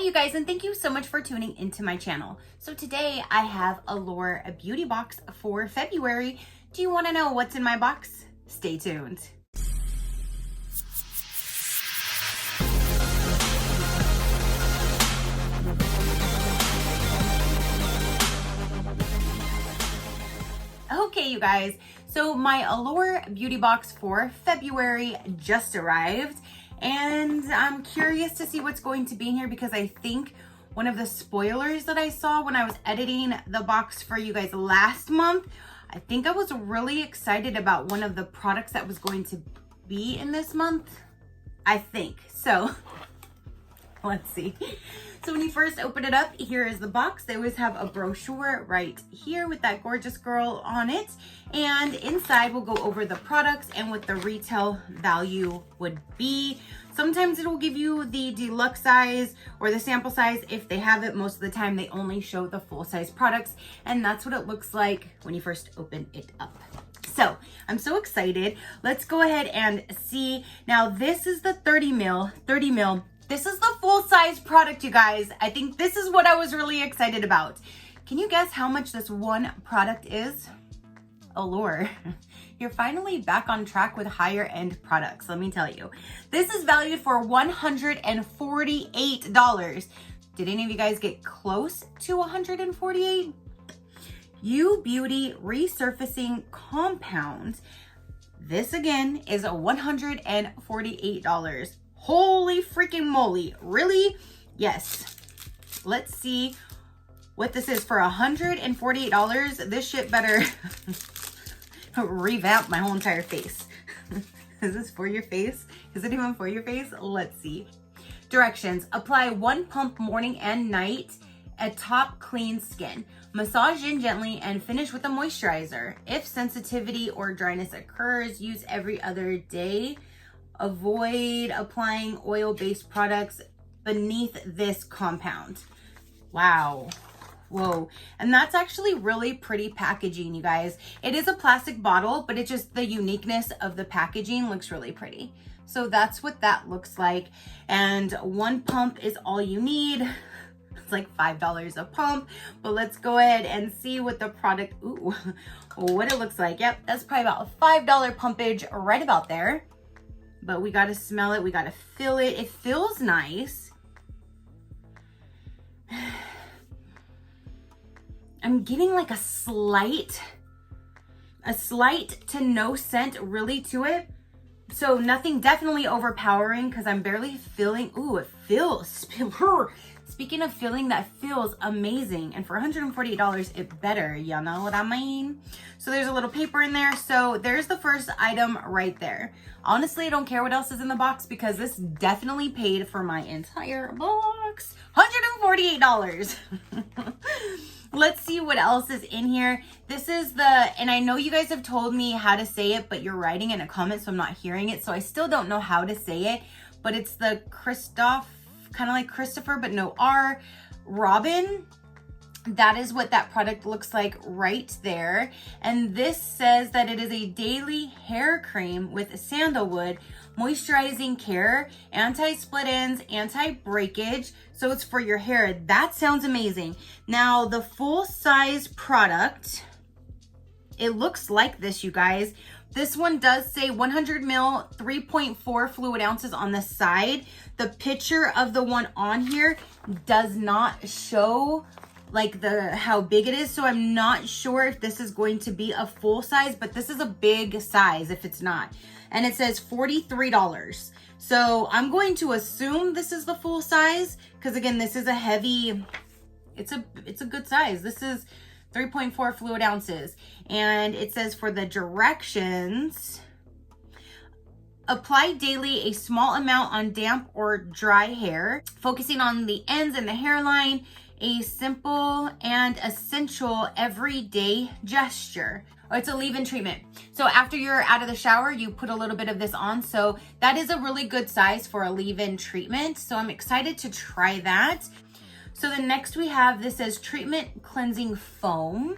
you guys, and thank you so much for tuning into my channel. So today I have Allure, a beauty box for February. Do you want to know what's in my box? Stay tuned. Okay, you guys, so my Allure beauty box for February just arrived, and I'm curious to see what's going to be in here because I think one of the spoilers that I saw when I was editing the box for you guys last month, I think I was really excited about one of the products that was going to be in this month, I think. So let's see. So when you first open it up, here is the box. They always have a brochure right here with that gorgeous girl on it. And inside we'll go over the products and what the retail value would be. Sometimes it will give you the deluxe size or the sample size if they have it. Most of the time they only show the full size products. And that's what it looks like when you first open it up. So I'm so excited. Let's go ahead and see. Now this is the 30 mil. This is the full size product, you guys. I think this is what I was really excited about. Can you guess how much this one product is? Allure. You're finally back on track with higher end products, let me tell you. This is valued for $148. Did any of you guys get close to 148? U Beauty Resurfacing Compound. This again is $148. Holy freaking moly, really? Yes. Let's see what this is for $148. This shit better revamp my whole entire face. Is this for your face? Is it even for your face? Let's see. Directions: apply 1 pump morning and night at top clean skin. Massage in gently and finish with a moisturizer. If sensitivity or dryness occurs, use every other day. Avoid applying oil-based products beneath this compound. Wow. Whoa. And that's actually really pretty packaging, you guys. It is a plastic bottle, but it's just the uniqueness of the packaging looks really pretty. So that's what that looks like. And 1 pump is all you need. It's like $5 a pump, but let's go ahead and see what the product, what it looks like. Yep, that's probably about a $5 pumpage right about there. But we gotta smell it, we gotta feel it. It feels nice. I'm getting like a slight to no scent really to it. So nothing definitely overpowering because I'm barely feeling, it feels, speaking of feeling, that feels amazing. And for $148, it better, you know what I mean? So there's a little paper in there. So there's the first item right there. Honestly, I don't care what else is in the box because this definitely paid for my entire box. $148. Let's see what else is in here. This is and I know you guys have told me how to say it, but you're writing in a comment, so I'm not hearing it. So I still don't know how to say it, but it's the Christoph, kind of like Christopher, but no R, Robin. That is what that product looks like right there. And this says that it is a daily hair cream with sandalwood, moisturizing care, anti-split ends, anti-breakage. So it's for your hair. That sounds amazing. Now the full size product, it looks like this, you guys. This one does say 100 mil, 3.4 fluid ounces on the side. The picture of the one on here does not show like how big it is. So I'm not sure if this is going to be a full size, but this is a big size if it's not. And it says $43. So I'm going to assume this is the full size because again, this is a heavy, it's a good size. This is 3.4 fluid ounces. And it says for the directions, apply daily a small amount on damp or dry hair, focusing on the ends and the hairline, a simple and essential everyday gesture. Oh, it's a leave-in treatment. So after you're out of the shower, you put a little bit of this on. So that is a really good size for a leave-in treatment. So I'm excited to try that. So the next we have, this says treatment cleansing foam.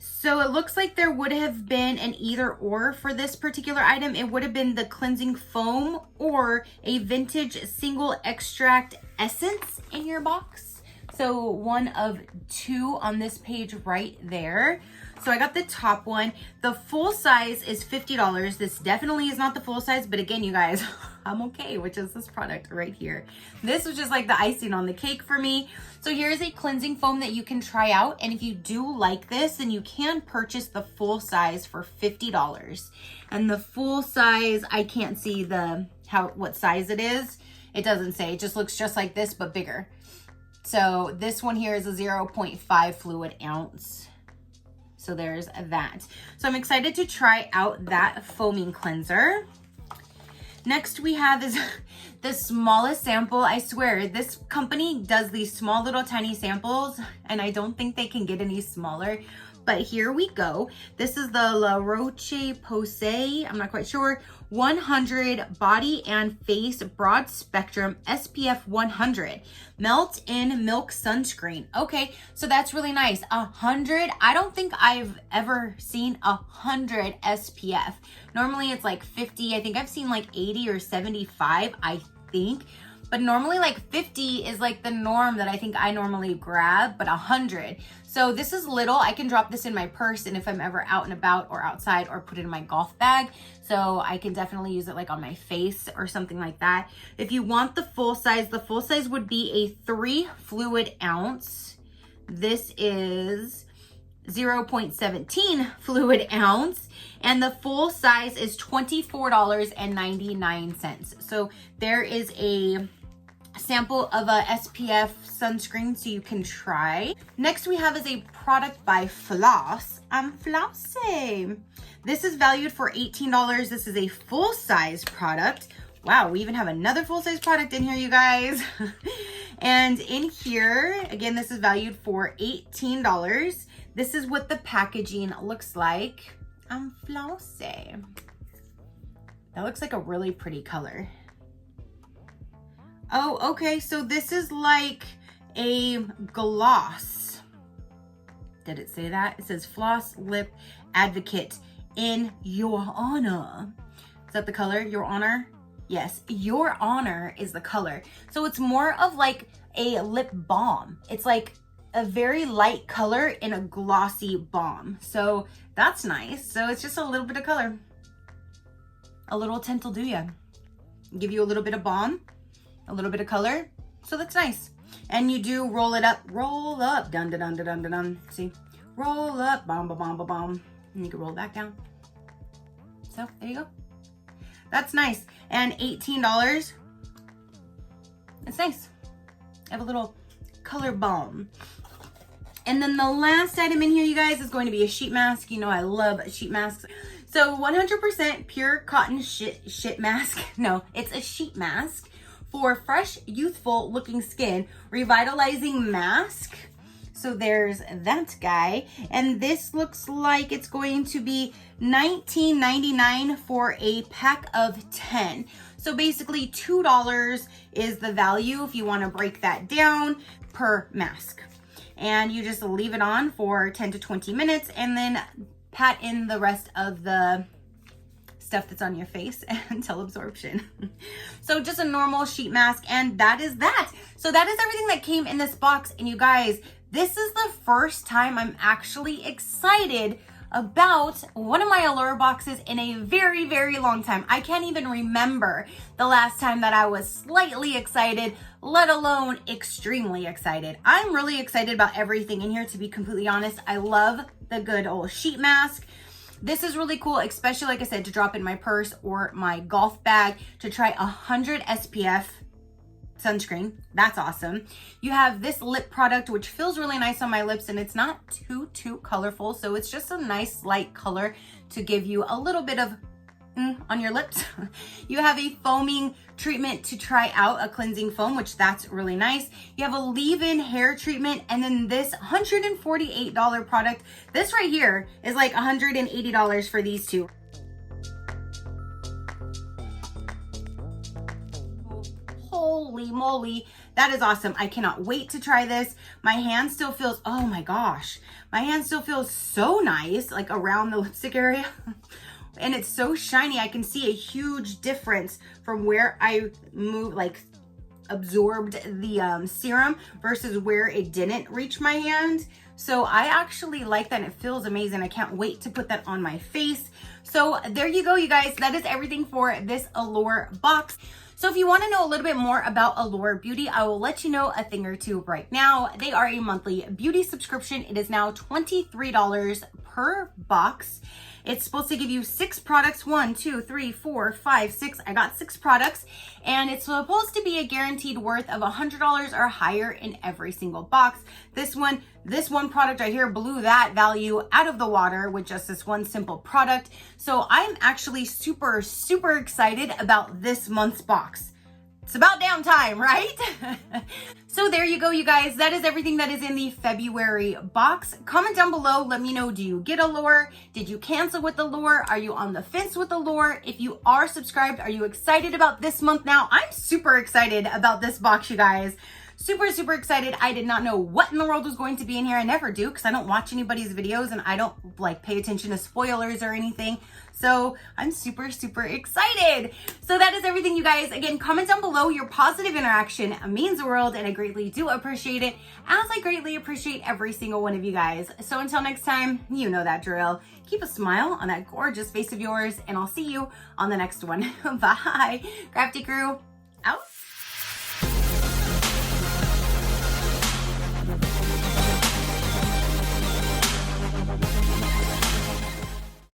So it looks like there would have been an either or for this particular item. It would have been the cleansing foam or a vintage single extract essence in your box. So one of two on this page right there. So I got the top one. The full size is $50. This definitely is not the full size, but again, you guys, I'm okay, which is this product right here. This was just like the icing on the cake for me. So here's a cleansing foam that you can try out. And if you do like this, then you can purchase the full size for $50. And the full size, I can't see what size it is. It doesn't say, it just looks just like this, but bigger. So this one here is a 0.5 fluid ounce. So there's that. So I'm excited to try out that foaming cleanser. Next we have is the smallest sample. I swear this company does these small little tiny samples and I don't think they can get any smaller. But here we go. This is the La Roche-Posay, I'm not quite sure, 100 body and face broad spectrum SPF 100 melt-in milk sunscreen. Okay, so that's really nice. 100, I don't think I've ever seen 100 SPF. Normally it's like 50. I think I've seen like 80 or 75, I think. But normally like 50 is like the norm that I think I normally grab, but 100. So this is little. I can drop this in my purse and if I'm ever out and about or outside, or put it in my golf bag. So I can definitely use it like on my face or something like that. If you want the full size would be a 3 fluid ounce. This is 0.17 fluid ounce. And the full size is $24.99. So there is a sample of a SPF sunscreen so you can try. Next we have is a product by Floss. I'm Flossy. This is valued for $18. This is a full size product. Wow, we even have another full size product in here, you guys. And in here, again, this is valued for $18. This is what the packaging looks like. I'm Flossy. That looks like a really pretty color. Oh, okay, so this is like a gloss. Did it say that? It says Floss Lip Advocate in Your Honor. Is that the color, Your Honor? Yes, Your Honor is the color. So it's more of like a lip balm. It's like a very light color in a glossy balm. So that's nice. So it's just a little bit of color. A little tint will do ya. Give you a little bit of balm, a little bit of color. So that's nice. And you do roll it up, dun dun dun dun dun dun. See, roll up, bomb, bomb, bomb, bomb. And you can roll it back down. So there you go. That's nice. And $18. It's nice. I have a little color balm. And then the last item in here, you guys, is going to be a sheet mask. You know I love sheet masks. So 100% pure cotton sheet mask. No, it's a sheet mask for fresh, youthful looking skin, revitalizing mask. So there's that guy. And this looks like it's going to be $19.99 for a pack of 10. So basically $2 is the value if you want to break that down per mask. And you just leave it on for 10 to 20 minutes and then pat in the rest of the stuff that's on your face until absorption. So just a normal sheet mask, and that is that. So that is everything that came in this box. And you guys, this is the first time I'm actually excited about one of my Allure boxes in a very, very long time. I can't even remember the last time that I was slightly excited, let alone extremely excited. I'm really excited about everything in here, to be completely honest. I love the good old sheet mask. This is really cool, especially, like I said, to drop in my purse or my golf bag to try 100 SPF sunscreen. That's awesome. You have this lip product, which feels really nice on my lips, and it's not too colorful. So it's just a nice light color to give you a little bit of on your lips. You have a foaming treatment to try out, a cleansing foam, which that's really nice. You have a leave-in hair treatment, and then this $148 product. This right here is like $180 for these two. Holy moly, that is awesome. I cannot wait to try this. My hand still feels, oh my gosh, my hand still feels so nice, like around the lipstick area. And it's so shiny. I can see a huge difference from where I moved, like absorbed the serum versus where it didn't reach my hand. So I actually like that. It feels amazing. I can't wait to put that on my face. So there you go, you guys. That is everything for this Allure box. So if you want to know a little bit more about Allure Beauty, I will let you know a thing or two right now. They are a monthly beauty subscription. It is now $23 per box. It's supposed to give you 6 products, 1, 2, 3, 4, 5, 6. I got 6 products, and it's supposed to be a guaranteed worth of $100 or higher in every single box. This one product right here blew that value out of the water with just this one simple product. So I'm actually super, super excited about this month's box. It's about damn time, right? So there you go, you guys. That is everything that is in the February box. Comment down below. Let me know, do you get Allure? Did you cancel with Allure? Are you on the fence with Allure? If you are subscribed, are you excited about this month now? I'm super excited about this box, you guys. Super, super excited. I did not know what in the world was going to be in here. I never do because I don't watch anybody's videos and I don't like pay attention to spoilers or anything. So I'm super, super excited. So that is everything, you guys. Again, comment down below. Your positive interaction means the world and I greatly do appreciate it, as I greatly appreciate every single one of you guys. So until next time, you know that drill. Keep a smile on that gorgeous face of yours and I'll see you on the next one. Bye, Crafty crew.